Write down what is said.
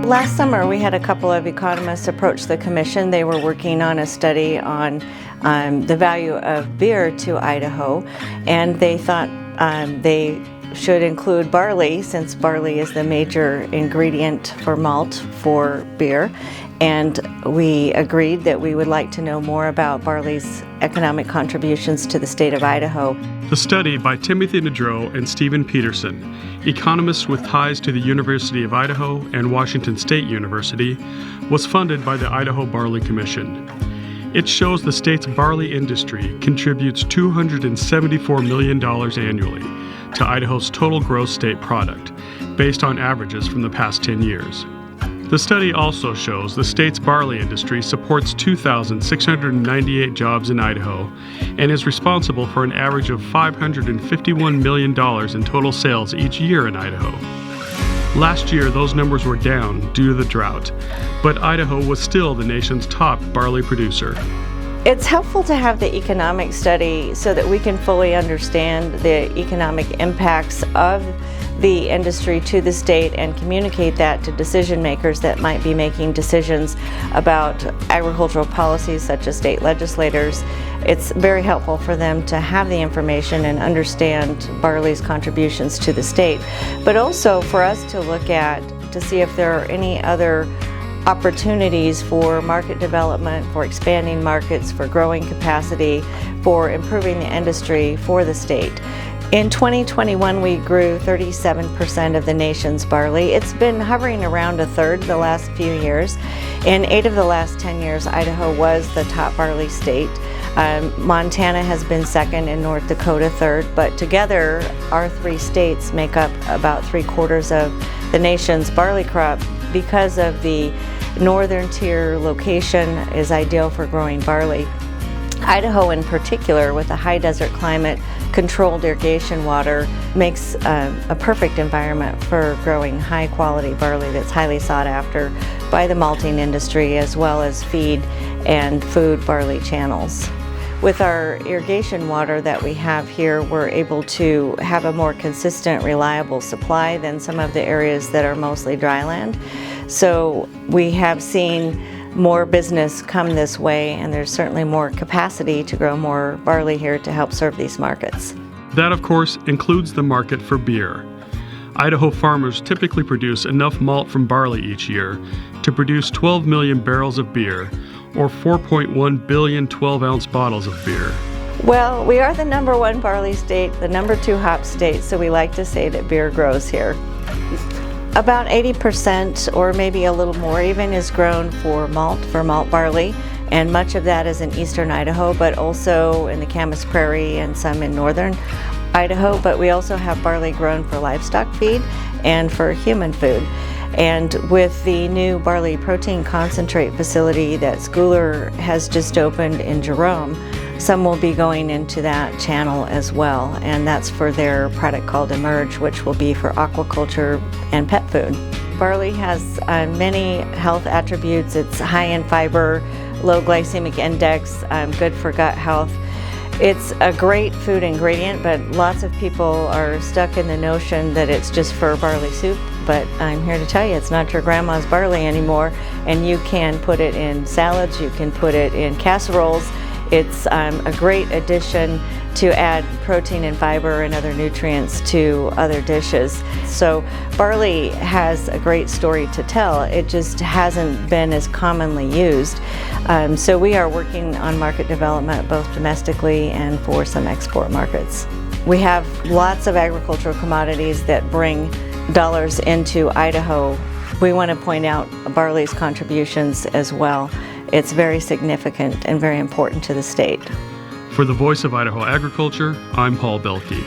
Last summer, we had a couple of economists approach the commission. They were working on a study on the value of beer to Idaho, and they thought they should include barley, since barley is the major ingredient for malt for beer. And we agreed that we would like to know more about barley's economic contributions to the state of Idaho. The study by Timothy Nadreau and Stephen Peterson, economists with ties to the University of Idaho and Washington State University, was funded by the Idaho Barley Commission. It shows the state's barley industry contributes $274 million annually to Idaho's total gross state product, based on averages from the past 10 years. The study also shows the state's barley industry supports 2,698 jobs in Idaho and is responsible for an average of $551 million in total sales each year in Idaho. Last year, those numbers were down due to the drought, but Idaho was still the nation's top barley producer. It's helpful to have the economic study so that we can fully understand the economic impacts of the industry to the state and communicate that to decision makers that might be making decisions about agricultural policies, such as state legislators. It's very helpful for them to have the information and understand barley's contributions to the state, but also for us to look at to see if there are any other opportunities for market development, for expanding markets, for growing capacity, for improving the industry for the state. In 2021, we grew 37% of the nation's barley. It's been hovering around a third the last few years. In 8 of the last 10 years, Idaho was the top barley state. Montana has been second and North Dakota third, but together our 3 states make up about 3/4 of the nation's barley crop. Because of the northern tier location is ideal for growing barley. Idaho in particular, with a high desert climate, controlled irrigation water, makes a perfect environment for growing high quality barley that's highly sought after by the malting industry as well as feed and food barley channels. With our irrigation water that we have here, we're able to have a more consistent, reliable supply than some of the areas that are mostly dryland. So we have seen more business come this way, and there's certainly more capacity to grow more barley here to help serve these markets. That, of course, includes the market for beer. Idaho farmers typically produce enough malt from barley each year to produce 12 million barrels of beer, or 4.1 billion 12-ounce bottles of beer. Well, we are the #1 barley state, the #2 hop state, so we like to say that beer grows here. About 80%, or maybe a little more even, is grown for malt barley, and much of that is in eastern Idaho, but also in the Camas Prairie and some in northern Idaho. But we also have barley grown for livestock feed and for human food. And with the new barley protein concentrate facility that Schooler has just opened in Jerome, some will be going into that channel as well, and that's for their product called Emerge, which will be for aquaculture and pet food. Barley has many health attributes. It's high in fiber, low glycemic index, good for gut health. It's a great food ingredient, but lots of people are stuck in the notion that it's just for barley soup. But I'm here to tell you it's not your grandma's barley anymore, and you can put it in salads, you can put it in casseroles. It's a great addition to add protein and fiber and other nutrients to other dishes. So barley has a great story to tell. It just hasn't been as commonly used. So we are working on market development both domestically and for some export markets. We have lots of agricultural commodities that bring dollars into Idaho. We want to point out barley's contributions as well. It's very significant and very important to the state. For the Voice of Idaho Agriculture, I'm Paul Belke.